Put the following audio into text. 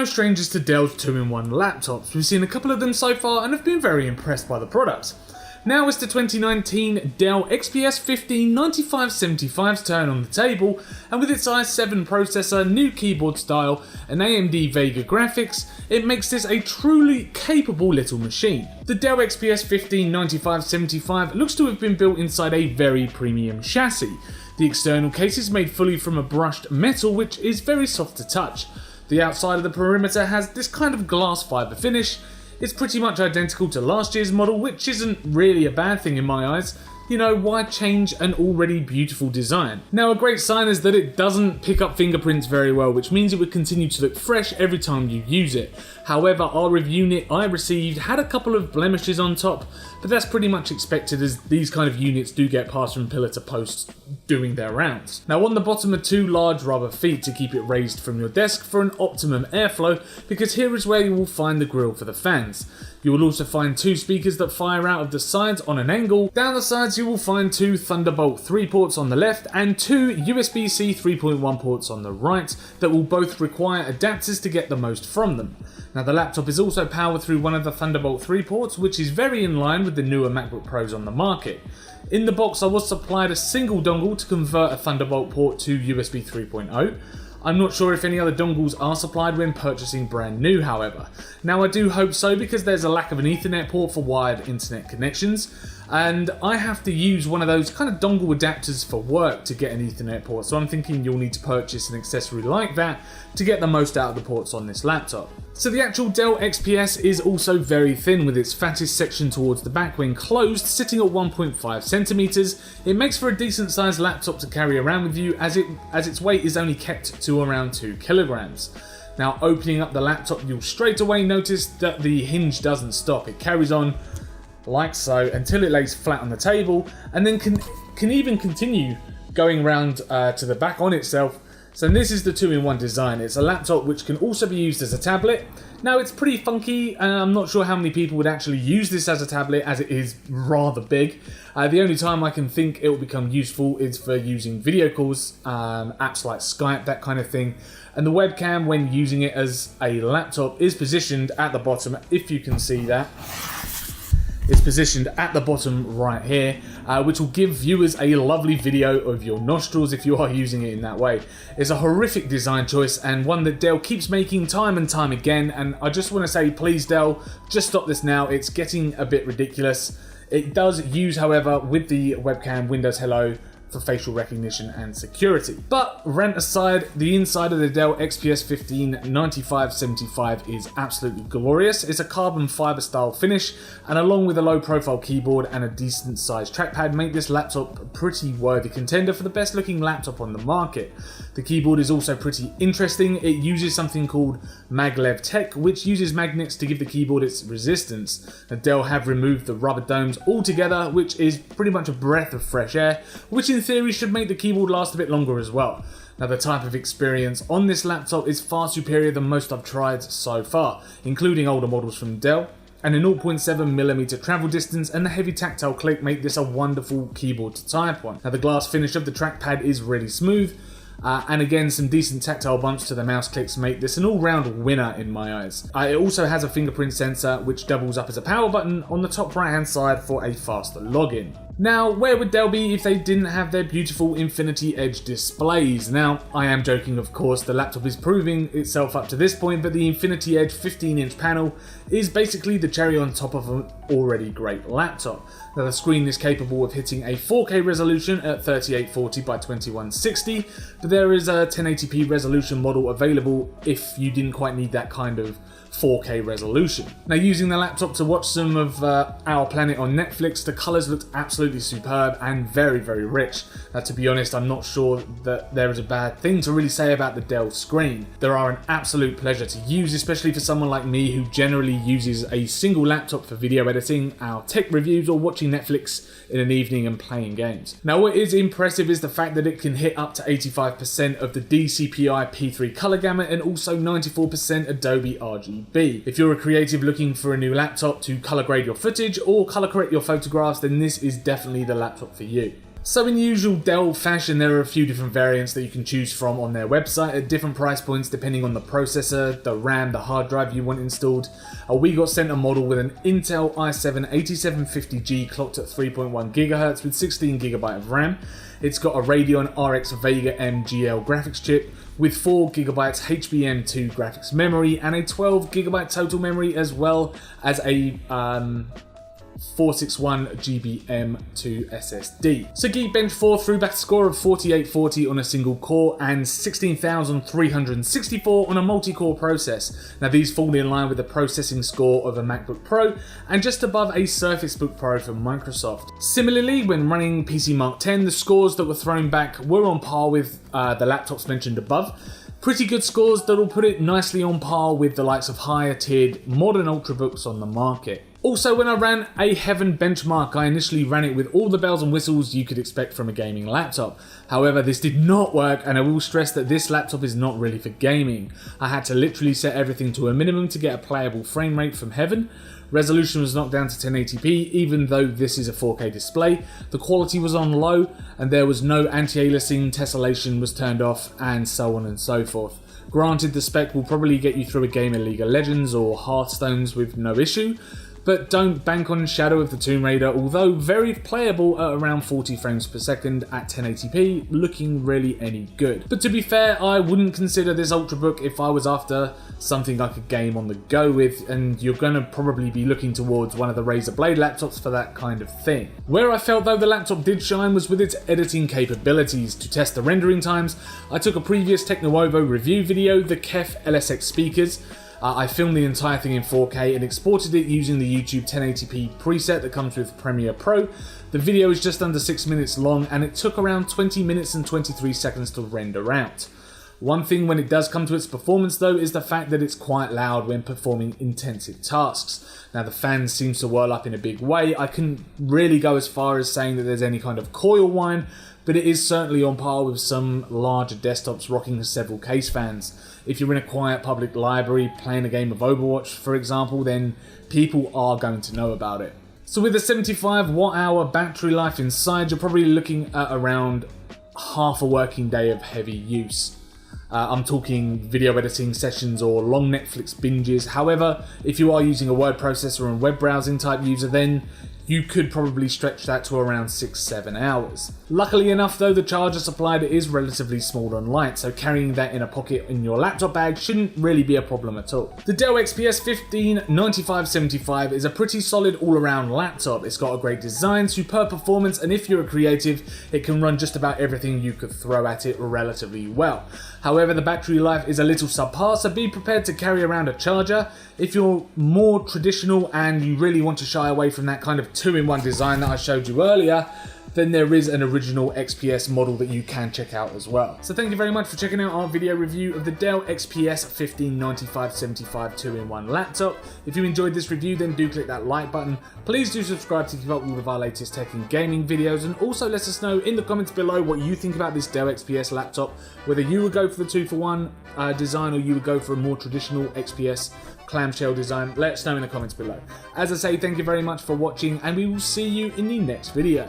no strangers to Dell's 2-in-1 laptops. We've seen a couple of them so far and have been very impressed by the products. Now is the 2019 Dell XPS 159575's turn on the table, and with its i7 processor, new keyboard style and AMD Vega graphics, it makes this a truly capable little machine. The Dell XPS 159575 looks to have been built inside a very premium chassis. The external case is made fully from a brushed metal which is very soft to touch. The outside of the perimeter has this kind of glass fibre finish. It's pretty much identical to last year's model, which isn't really a bad thing in my eyes. You know, why change an already beautiful design? Now, a great sign is that it doesn't pick up fingerprints very well, which means it would continue to look fresh every time you use it. However, our review unit I received had a couple of blemishes on top, but that's pretty much expected as these kind of units do get passed from pillar to post doing their rounds. Now, on the bottom are two large rubber feet to keep it raised from your desk for an optimum airflow, because here is where you will find the grill for the fans. You will also find two speakers that fire out of the sides on an angle. Down the sides you will find two Thunderbolt 3 ports on the left and two USB-C 3.1 ports on the right that will both require adapters to get the most from them. Now, the laptop is also powered through one of the Thunderbolt 3 ports, which is very in line with the newer MacBook Pros on the market. In the box I was supplied a single dongle to convert a Thunderbolt port to USB 3.0. I'm not sure if any other dongles are supplied when purchasing brand new, however. Now, I do hope so, because there's a lack of an Ethernet port for wired internet connections, and I have to use one of those kind of dongle adapters for work to get an Ethernet port, so I'm thinking you'll need to purchase an accessory like that to get the most out of the ports on this laptop. So the actual Dell XPS is also very thin, with its fattest section towards the back when closed sitting at 1.5 centimeters. It makes for a decent sized laptop to carry around with you, as its weight is only kept to around 2 kilograms. Now, opening up the laptop, you'll straight away notice that the hinge doesn't stop. It carries on like so until it lays flat on the table, and then can even continue going around to the back on itself. So this is the 2-in-1 design. It's a laptop which can also be used as a tablet. Now, it's pretty funky, and I'm not sure how many people would actually use this as a tablet, as it is rather big. The only time I can think it will become useful is for using video calls, apps like Skype, that kind of thing. And the webcam, when using it as a laptop, is positioned at the bottom, if you can see that. It's positioned at the bottom right here, which will give viewers a lovely video of your nostrils if you are using it in that way. It's a horrific design choice, and one that Dell keeps making time and time again, and I just want to say, please Dell, just stop this now. It's getting a bit ridiculous. It does use, however, with the webcam, Windows Hello for facial recognition and security. But rant aside, the inside of the Dell XPS 159575 is absolutely glorious. It's a carbon fiber style finish, and along with a low profile keyboard and a decent sized trackpad, make this laptop a pretty worthy contender for the best looking laptop on the market. The keyboard is also pretty interesting. It uses something called maglev tech, which uses magnets to give the keyboard its resistance. Now, Dell have removed the rubber domes altogether, which is pretty much a breath of fresh air, which in theory should make the keyboard last a bit longer as well. Now, the type of experience on this laptop is far superior than most I've tried so far, including older models from Dell, and a 0.7mm travel distance and the heavy tactile click make this a wonderful keyboard to type on. Now, the glass finish of the trackpad is really smooth, and again, some decent tactile bumps to the mouse clicks make this an all-round winner in my eyes. It also has a fingerprint sensor which doubles up as a power button on the top right hand side for a faster login. Now, where would Dell be if they didn't have their beautiful Infinity Edge displays? Now, I am joking, of course. The laptop is proving itself up to this point, but the Infinity Edge 15-inch panel is basically the cherry on top of an already great laptop. Now, the screen is capable of hitting a 4K resolution at 3840 by 2160, but there is a 1080p resolution model available if you didn't quite need that kind of 4K resolution. Now, using the laptop to watch some of Our Planet on Netflix, the colours looked absolutely superb and very, very rich. To be honest, I'm not sure that there is a bad thing to really say about the Dell screen. They are an absolute pleasure to use, especially for someone like me who generally uses a single laptop for video editing, our tech reviews, or watching Netflix in an evening and playing games. Now, what is impressive is the fact that it can hit up to 85% of the DCPI P3 color gamut and also 94% Adobe RGB. If you're a creative looking for a new laptop to color grade your footage or color correct your photographs, then this is definitely the laptop for you. So in usual Dell fashion, there are a few different variants that you can choose from on their website at different price points depending on the processor, the RAM, the hard drive you want installed. We got sent a model with an Intel i7 8750G clocked at 3.1 GHz with 16 GB of RAM. It's got a Radeon RX Vega MGL graphics chip with 4 GB HBM2 graphics memory and a 12 GB total memory, as well as a 461 GB M2 SSD. So Geekbench 4 threw back a score of 4840 on a single core and 16,364 on a multi-core process. Now these fall in line with the processing score of a MacBook Pro and just above a Surface Book Pro from Microsoft. Similarly, when running PC Mark X, the scores that were thrown back were on par with the laptops mentioned above. Pretty good scores that'll put it nicely on par with the likes of higher tiered modern Ultrabooks on the market. Also, when I ran a Heaven benchmark, I initially ran it with all the bells and whistles you could expect from a gaming laptop. However, this did not work, and I will stress that this laptop is not really for gaming. I had to literally set everything to a minimum to get a playable frame rate from Heaven. Resolution was knocked down to 1080p, even though this is a 4K display. The quality was on low, and there was no anti-aliasing, tessellation was turned off, and so on and so forth. Granted, the spec will probably get you through a game of League of Legends or Hearthstones with no issue, but don't bank on Shadow of the Tomb Raider, although very playable at around 40 frames per second at 1080p, looking really any good. But to be fair, I wouldn't consider this Ultrabook if I was after something I could game on the go with, and you're going to probably be looking towards one of the Razer Blade laptops for that kind of thing. Where I felt though the laptop did shine was with its editing capabilities. To test the rendering times, I took a previous TechNuovo review video, the KEF LSX speakers. I filmed the entire thing in 4K and exported it using the YouTube 1080p preset that comes with Premiere Pro. The video is just under 6 minutes long and it took around 20 minutes and 23 seconds to render out. One thing when it does come to its performance though is the fact that it's quite loud when performing intensive tasks. Now the fan seems to whirl up in a big way. I couldn't really go as far as saying that there's any kind of coil whine, but it is certainly on par with some larger desktops rocking several case fans. If you're in a quiet public library playing a game of Overwatch, for example, then people are going to know about it. So with a 75 watt-hour battery life inside, you're probably looking at around half a working day of heavy use. I'm talking video editing sessions or long Netflix binges. However, if you are using a word processor and web browsing type user, then you could probably stretch that to around 6-7 hours. Luckily enough though, the charger supplied is relatively small and light, so carrying that in a pocket in your laptop bag shouldn't really be a problem at all. The Dell XPS 159575 is a pretty solid all-around laptop. It's got a great design, superb performance, and if you're a creative, it can run just about everything you could throw at it relatively well. However, the battery life is a little subpar, so be prepared to carry around a charger. If you're more traditional and you really want to shy away from that kind of two-in-one design that I showed you earlier, then there is an original XPS model that you can check out as well. So thank you very much for checking out our video review of the Dell XPS 159575 2-in-1 laptop. If you enjoyed this review, then do click that like button. Please do subscribe to keep up with all of our latest tech and gaming videos, and also let us know in the comments below what you think about this Dell XPS laptop, whether you would go for the 2-for-1 design or you would go for a more traditional XPS clamshell design. Let us know in the comments below. As I say, thank you very much for watching, and we will see you in the next video.